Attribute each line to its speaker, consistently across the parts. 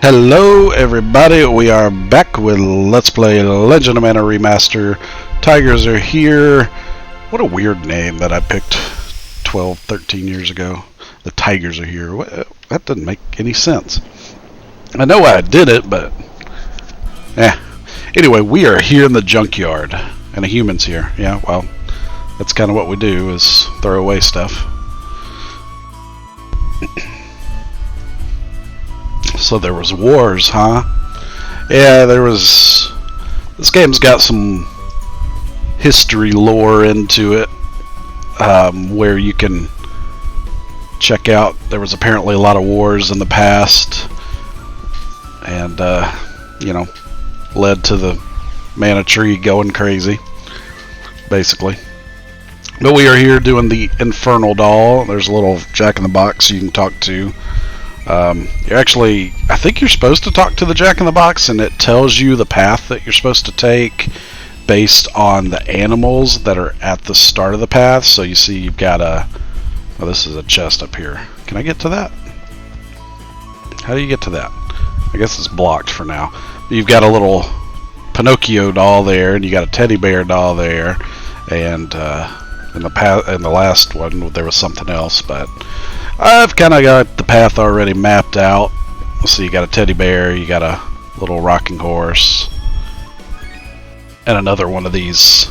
Speaker 1: Hello everybody, we are back with Let's Play Legend of Mana Remaster. Tigers are here. What a weird name that I picked 12, 13 years ago. The Tigers are here. That doesn't make any sense. I know why I did it, but anyway, we are here in the junkyard and a human's here. Yeah, well, that's kind of what we do, is throw away stuff. So there was wars, huh? Yeah, there was. This game's got some history lore into it, where you can check out. There was apparently a lot of wars in the past, and you know, led to the mana tree going crazy, basically. But we are here doing the Infernal Doll. There's a little Jack-in-the-Box you can talk to. I think you're supposed to talk to the Jack-in-the-Box, and it tells you the path that you're supposed to take based on the animals that are at the start of the path. So you see you've got well, this is a chest up here. Can I get to that? How do you get to that? I guess it's blocked for now. You've got a little Pinocchio doll there, and you got a teddy bear doll there, and in the last one there was something else, but I've kind of got the path already mapped out. So you got a teddy bear, you got a little rocking horse, and another one of these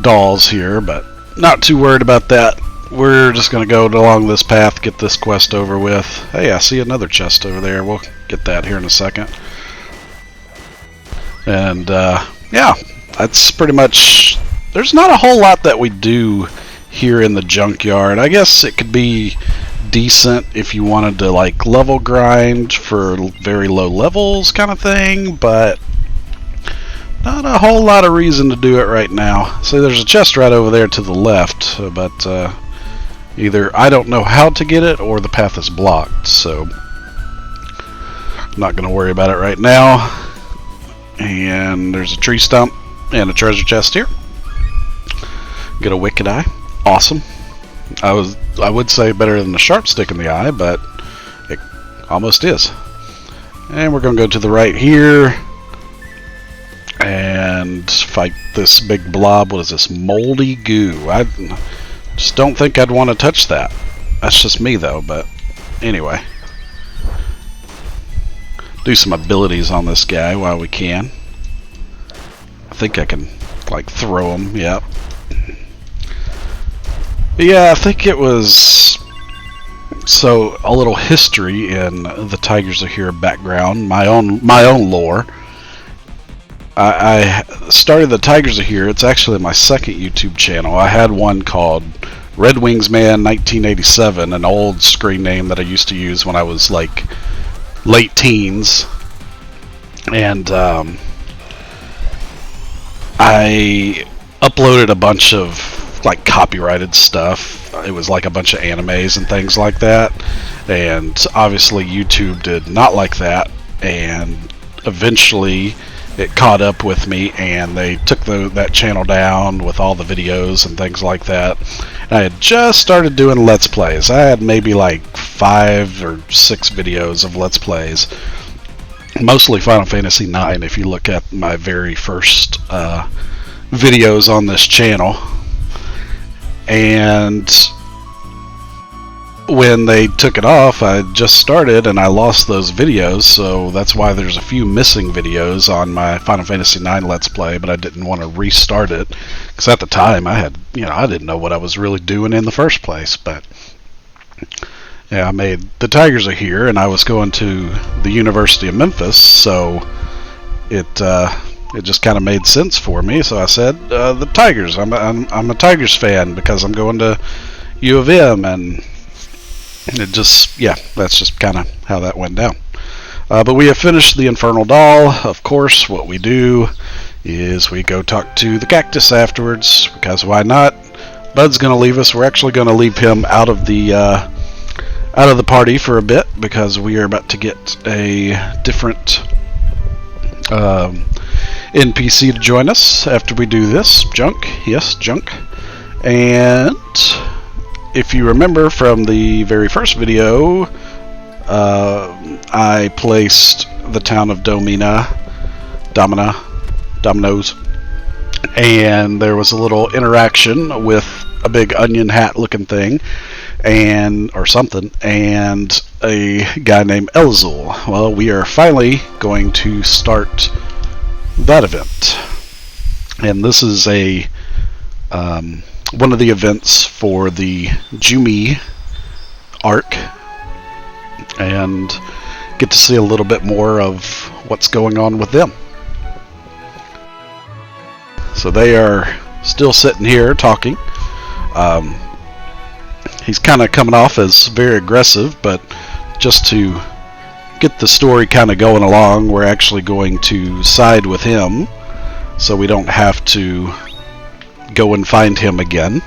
Speaker 1: dolls here, but not too worried about that. We're just going to go along this path, get this quest over with. Hey, I see another chest over there. We'll get that here in a second. And yeah, that's pretty much. There's not a whole lot that we do here in the junkyard. I guess it could be decent if you wanted to like level grind for very low levels kind of thing, but not a whole lot of reason to do it right now. So there's a chest right over there to the left, but either I don't know how to get it or the path is blocked, so I'm not going to worry about it right now. And there's a tree stump and a treasure chest here. Get a wicked eye. Awesome. I would say better than the sharp stick in the eye, but it almost is. And we're going to go to the right here and fight this big blob. What is this? Moldy goo. I just don't think I'd want to touch that. That's just me though, but anyway. Do some abilities on this guy while we can. I think I can like throw him. Yep. Yeah, I think it was. So a little history in the Tigers Are Here background, my own lore. I started the Tigers Are Here. It's actually my second YouTube channel. I had one called Red Wings Man 1987, an old screen name that I used to use when I was like late teens, and I uploaded a bunch of like copyrighted stuff. It was like a bunch of animes and things like that, and obviously YouTube did not like that, and eventually it caught up with me and they took that channel down with all the videos and things like that. And I had just started doing Let's Plays. I had maybe like 5 or 6 videos of Let's Plays, mostly Final Fantasy IX if you look at my very first videos on this channel. And when they took it off, I just started and I lost those videos, so that's why there's a few missing videos on my Final Fantasy IX Let's Play, but I didn't want to restart it because at the time I didn't know what I was really doing in the first place. But yeah, I made the Tigers Are Here, and I was going to the University of Memphis, so it just kind of made sense for me. So I said, the Tigers. I'm a Tigers fan because I'm going to U of M, and it just, yeah, that's just kind of how that went down. But we have finished the Infernal Doll. Of course, what we do is we go talk to the cactus afterwards, because why not? Bud's going to leave us. We're actually going to leave him out of the party for a bit, because we are about to get a different NPC to join us after we do this. Junk. Yes, Junk. And if you remember from the very first video, I placed the town of Domina, Dominoes, and there was a little interaction with a big onion hat looking thing, or something, and a guy named Elzul. Well, we are finally going to start that event, and this is a one of the events for the Jumi arc, and get to see a little bit more of what's going on with them. So they are still sitting here talking. He's kind of coming off as very aggressive, but just to get the story kind of going along, we're actually going to side with him so we don't have to go and find him again.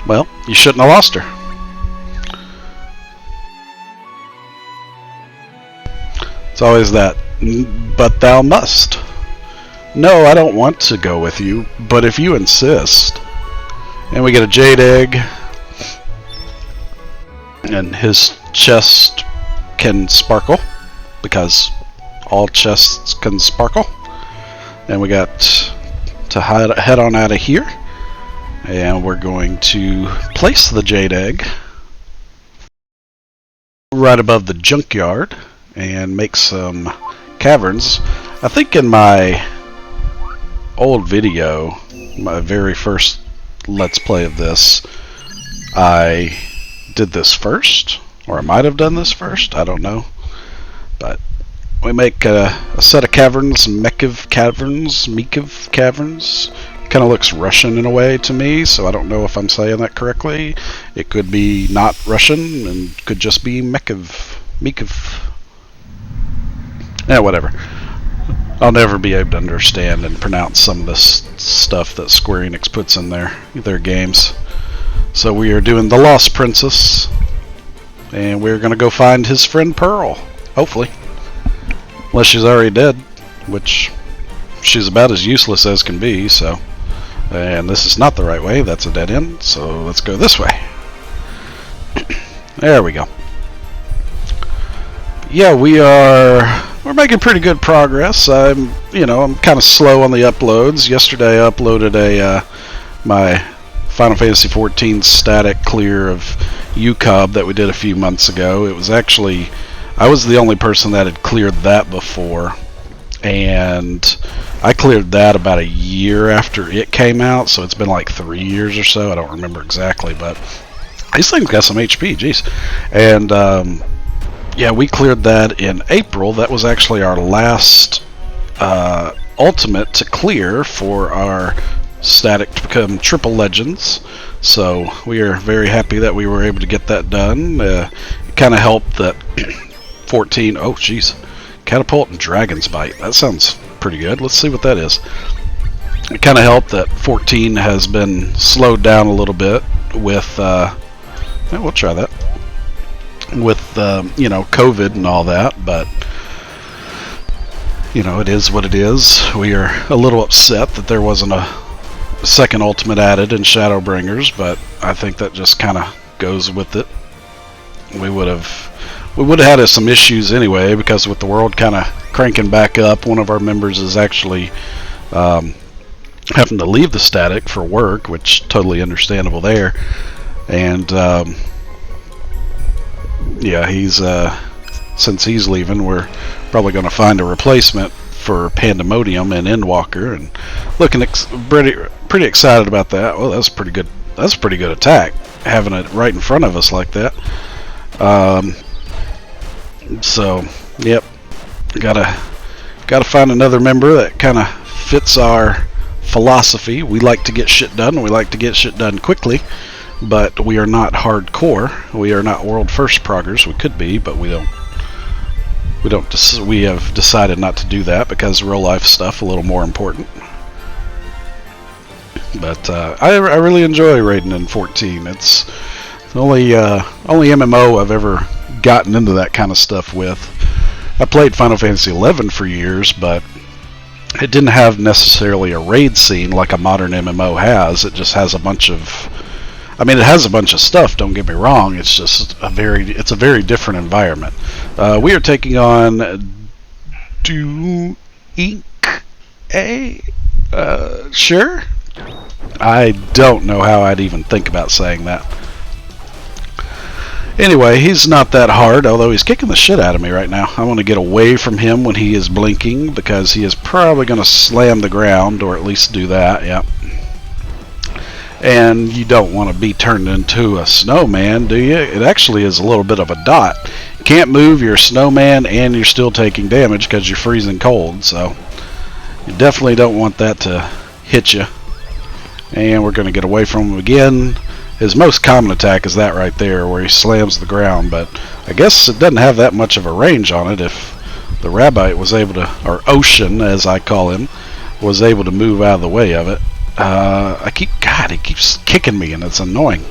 Speaker 1: Well, you shouldn't have lost her. It's always that, but thou must. No, I don't want to go with you, but if you insist. And we get a jade egg, and his chest can sparkle, because all chests can sparkle. And we got to head on out of here, and we're going to place the jade egg right above the junkyard and make some caverns. I think in my old video, my very first Let's Play of this, I did this first, or I might have done this first, I don't know. But we make a set of caverns, Mekiv caverns. Kind of looks Russian in a way to me, so I don't know if I'm saying that correctly. It could be not Russian, and could just be Mekiv. Yeah, whatever. I'll never be able to understand and pronounce some of this stuff that Square Enix puts in their games. So we are doing the Lost Princess, and we're going to go find his friend Pearl, hopefully. Unless she's already dead, which she's about as useless as can be, so. And this is not the right way, that's a dead end, so let's go this way. There we go. Yeah, we're making pretty good progress. I'm kind of slow on the uploads. Yesterday I uploaded my Final Fantasy XIV static clear of UCOB that we did a few months ago. It was actually, I was the only person that had cleared that before, and I cleared that about a year after it came out, so it's been like 3 years or so. I don't remember exactly, but these things got some HP, jeez. And yeah, we cleared that in April. That was actually our last ultimate to clear for our static to become triple legends. So we are very happy that we were able to get that done. It kind of helped that 14, oh jeez, Catapult and Dragon's Bite. That sounds pretty good. Let's see what that is. It kind of helped that 14 has been slowed down a little bit with, we'll try that. With COVID and all that, but it is what it is. We are a little upset that there wasn't a second ultimate added in Shadowbringers, but I think that just kind of goes with it. We would have had some issues anyway, because with the world kind of cranking back up, one of our members is actually having to leave the static for work, which totally understandable there, and yeah, he's since he's leaving, we're probably going to find a replacement for Pandemonium and Endwalker, and looking pretty excited about that. Well, that's pretty good. That's a pretty good attack, having it right in front of us like that. So, yep, gotta find another member that kind of fits our philosophy. We like to get shit done. We like to get shit done quickly. But we are not hardcore. We are not world first proggers. We could be, but we don't. We have decided not to do that because real life stuff a little more important. But I really enjoy raiding in 14. It's the only MMO I've ever gotten into that kind of stuff with. I played Final Fantasy 11 for years, but It didn't have necessarily a raid scene like a modern MMO has. It just has a bunch of, I mean, it has a bunch of stuff, don't get me wrong. It's just a very different environment. We are taking on Do Ink A. Sure? I don't know how I'd even think about saying that. Anyway, he's not that hard, although he's kicking the shit out of me right now. I want to get away from him when he is blinking, because he is probably going to slam the ground, or at least do that, yep. And you don't want to be turned into a snowman, do you? It actually is a little bit of a dot. You can't move your snowman, and you're still taking damage because you're freezing cold, so you definitely don't want that to hit you. And we're going to get away from him again. His most common attack is that right there, where he slams the ground, but I guess it doesn't have that much of a range on it if the Rabbite was able to, or Ocean as I call him, was able to move out of the way of it. God, he keeps kicking me and it's annoying.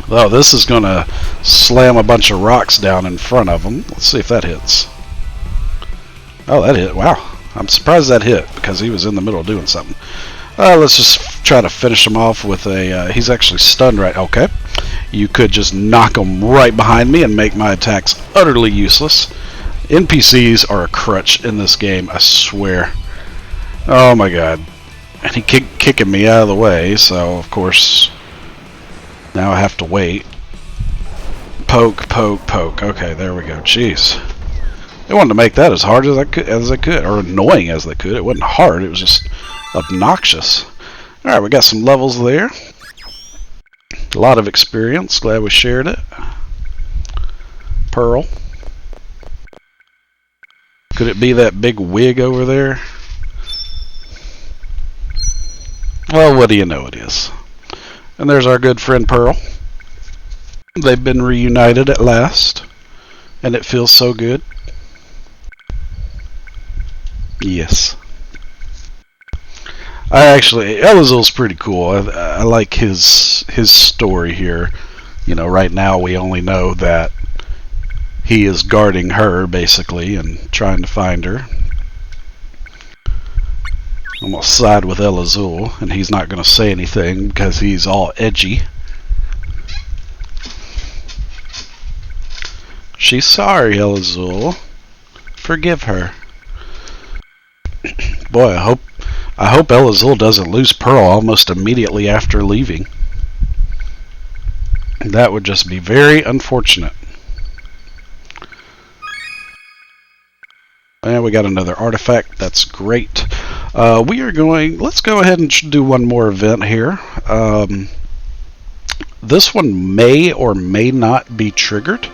Speaker 1: Oh, this is going to slam a bunch of rocks down in front of him. Let's see if that hits. Oh, that hit. Wow. I'm surprised that hit because he was in the middle of doing something. Let's just try to finish him off with a... he's actually stunned right... Okay. You could just knock him right behind me and make my attacks utterly useless. NPCs are a crutch in this game, I swear. Oh my god. And he kicking me out of the way, so of course... Now I have to wait. Poke, poke, poke. Okay, there we go. Jeez. They wanted to make that as hard as I could, or annoying as they could. It wasn't hard, it was just obnoxious. Alright, we got some levels there. A lot of experience. Glad we shared it. Pearl. Could it be that big wig over there? Well, what do you know it is. And there's our good friend Pearl. They've been reunited at last. And it feels so good. Yes. Elazil's pretty cool. I like his story here. You know, right now we only know that he is guarding her, basically, and trying to find her. I'm going to side with Elazil, and he's not going to say anything because he's all edgy. She's sorry, Elazil. Forgive her. Boy, I hope Elazil doesn't lose Pearl almost immediately after leaving. That would just be very unfortunate. And we got another artifact. That's great. Let's go ahead and do one more event here. This one may or may not be triggered,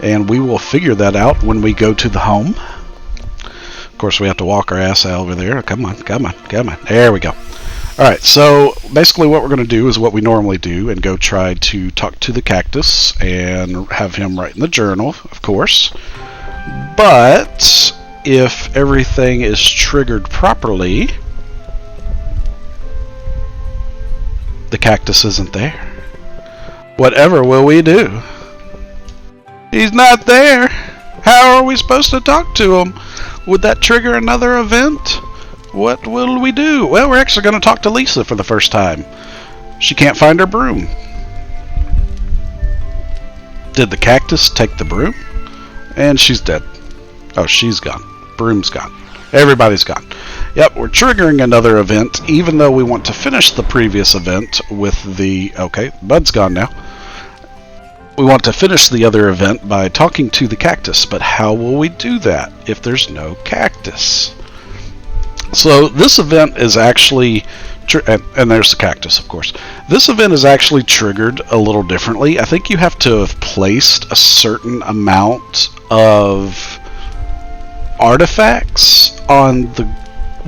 Speaker 1: and we will figure that out when we go to the home. Of course, we have to walk our ass out over there. Come on, come on, come on. There we go. Alright, so basically what we're going to do is what we normally do and go try to talk to the cactus and have him write in the journal, of course. But if everything is triggered properly, the cactus isn't there. Whatever will we do? He's not there. How are we supposed to talk to him? Would that trigger another event? What will we do? Well, we're actually going to talk to Lisa for the first time. She can't find her broom. Did the cactus take the broom? And she's dead. Oh, she's gone. Broom's gone. Everybody's gone. Yep, we're triggering another event, even though we want to finish the previous event with the... Okay, Bud's gone now. We want to finish the other event by talking to the cactus, but how will we do that if there's no cactus? So this event is actually... And there's the cactus, of course. This event is actually triggered a little differently. I think you have to have placed a certain amount of artifacts on the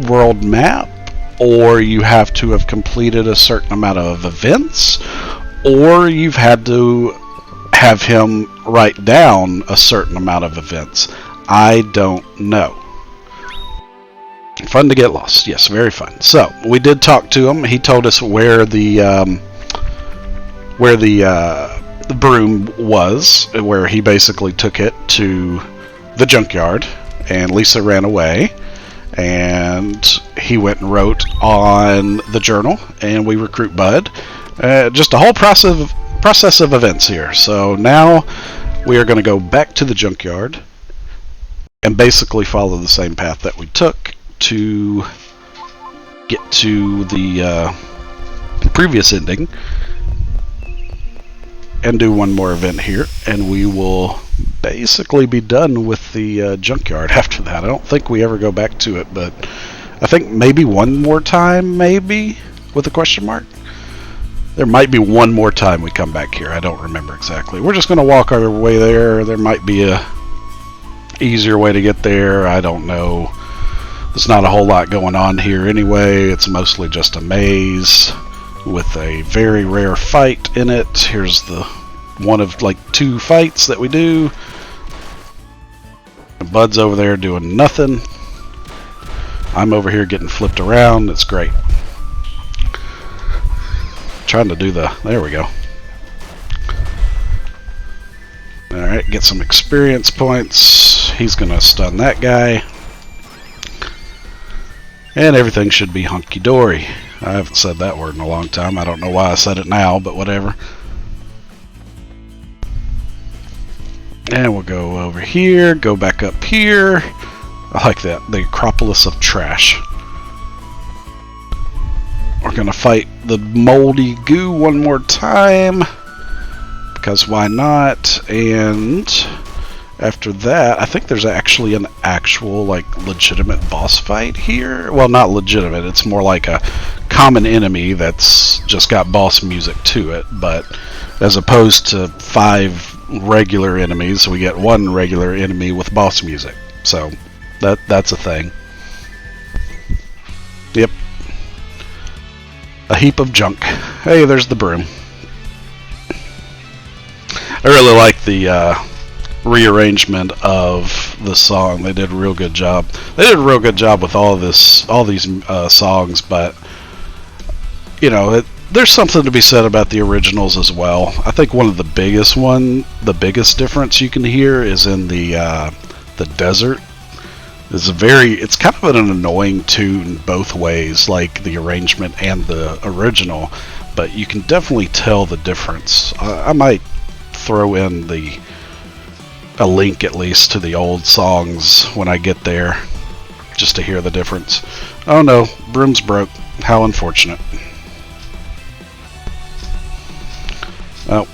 Speaker 1: world map, or you have to have completed a certain amount of events, or you've had to have him write down a certain amount of events. I don't know. Fun to get lost. Yes, very fun. So we did talk to him. He told us where the broom was, where he basically took it to the junkyard, and Lisa ran away. and he went and wrote on the journal, and we recruit Bud. Just a whole process of events here. So now we are going to go back to the junkyard and basically follow the same path that we took to get to the previous ending, and do one more event here, and we will basically be done with the junkyard after that. I don't think we ever go back to it, but I think maybe one more time, maybe, with a question mark. There might be one more time we come back here. I don't remember exactly. We're just going to walk our way there. There might be a easier way to get there. I don't know. There's not a whole lot going on here anyway. It's mostly just a maze with a very rare fight in it. Here's the one of like 2 fights that we do. And Bud's over there doing nothing. I'm over here getting flipped around. It's great. Trying to do there we go. Alright, get some experience points. He's gonna stun that guy. And everything should be hunky-dory. I haven't said that word in a long time. I don't know why I said it now, but whatever. And we'll go over here, go back up here. I like that, the Acropolis of Trash. We're going to fight the moldy goo one more time, because why not? And after that, I think there's actually an actual, like, legitimate boss fight here. Well, not legitimate. It's more like a common enemy that's just got boss music to it. But as opposed to 5 regular enemies, we get 1 regular enemy with boss music. So that's a thing. Yep. A heap of junk. Hey, there's the broom. I really like the rearrangement of the song. They did a real good job. They did a real good job with all these songs, but you know, there's something to be said about the originals as well. I think one of the biggest difference you can hear is in the desert. It's kind of an annoying tune both ways, like the arrangement and the original, but you can definitely tell the difference. I might throw in a link at least to the old songs when I get there, just to hear the difference. Oh no, broom's broke. How unfortunate. Oh,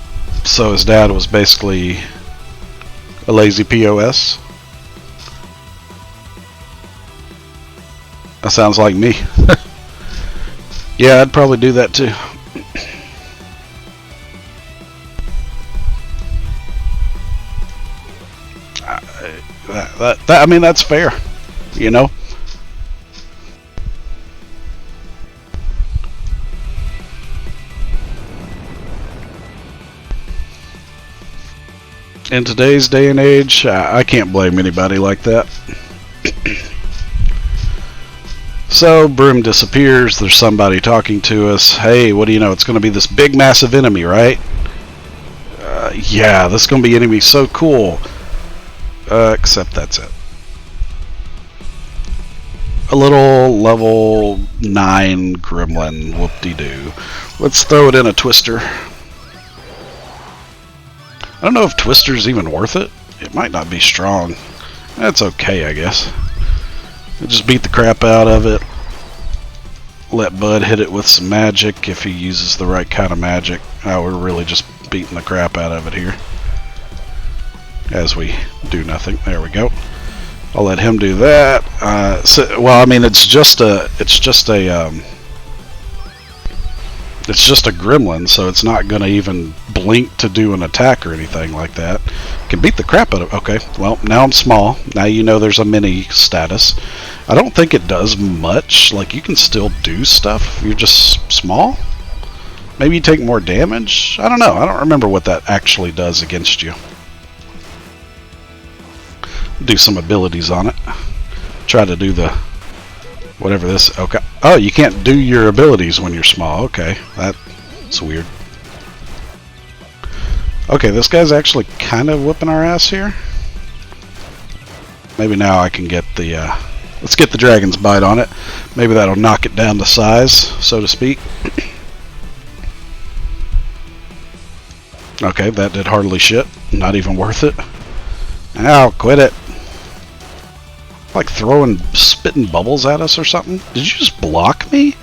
Speaker 1: so his dad was basically a lazy POS. That sounds like me. Yeah, I'd probably do that too. I mean, that's fair, you know. In today's day and age, I can't blame anybody like that. So, broom disappears. There's somebody talking to us. Hey, what do you know? It's going to be this big, massive enemy, right? Yeah, this is going to be enemy so cool. Except that's it. A little level 9 gremlin. Whoop-de-doo. Let's throw it in a twister. I don't know if twister's even worth it. It might not be strong. That's okay, I guess. Just beat the crap out of it. Let Bud hit it with some magic if he uses the right kind of magic. Oh, we're really just beating the crap out of it here. As we do nothing. There we go. I'll let him do that. Well, I mean, it's just a gremlin, so it's not going to even blink to do an attack or anything like that. Can beat the crap out of it. Okay, well, now I'm small. Now you know there's a mini status. I don't think it does much. Like, you can still do stuff. You're just small. Maybe you take more damage. I don't know. I don't remember what that actually does against you. Do some abilities on it. Try to do the whatever this. Okay. Oh, you can't do your abilities when you're small. Okay, that's weird. Okay, this guy's actually kind of whipping our ass here. Maybe now I can get the Let's get the dragon's bite on it. Maybe that'll knock it down to size, so to speak. Okay, that did hardly shit. Not even worth it. Ow, quit it. Like throwing spitting bubbles at us or something? Did you just block me?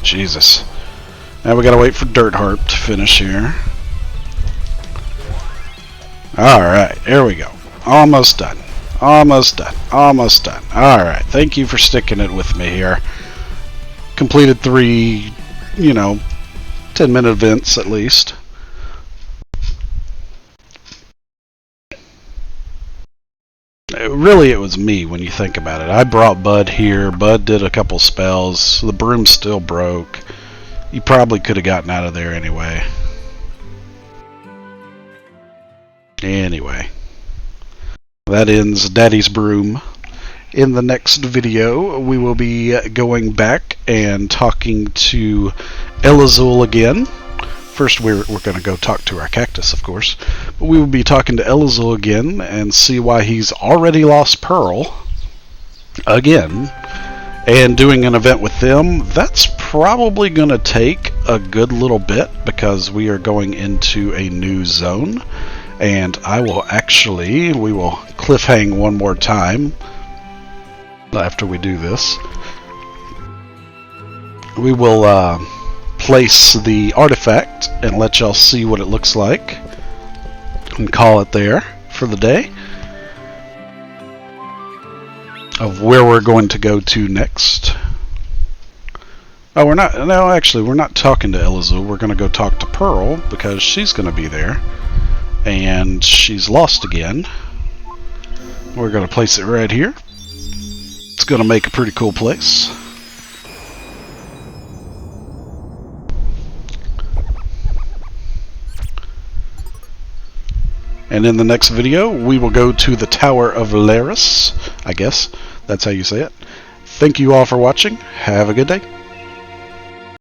Speaker 1: Jesus. Now we gotta wait for Dirt Harp to finish here. Alright, here we go. Almost done. Almost done. Almost done. Alright, thank you for sticking it with me here. Completed 3, 10-minute events at least. Really, it was me when you think about it. I brought Bud here. Bud did a couple spells. The broom still broke. You probably could have gotten out of there anyway. Anyway. That ends Daddy's broom. In the next video, we will be going back and talking to Elazul again. First, we're going to go talk to our cactus, of course. But we will be talking to Elazul again and see why he's already lost Pearl again. And doing an event with them, that's probably going to take a good little bit because we are going into a new zone. And we will cliffhang one more time after we do this. We will place the artifact and let y'all see what it looks like and call it there for the day of where we're going to go to next. Oh, we're not talking to Elazul. We're going to go talk to Pearl because she's going to be there. And she's lost again. We're going to place it right here. It's going to make a pretty cool place. And in the next video, we will go to the Tower of Laris. I guess that's how you say it. Thank you all for watching. Have a good day.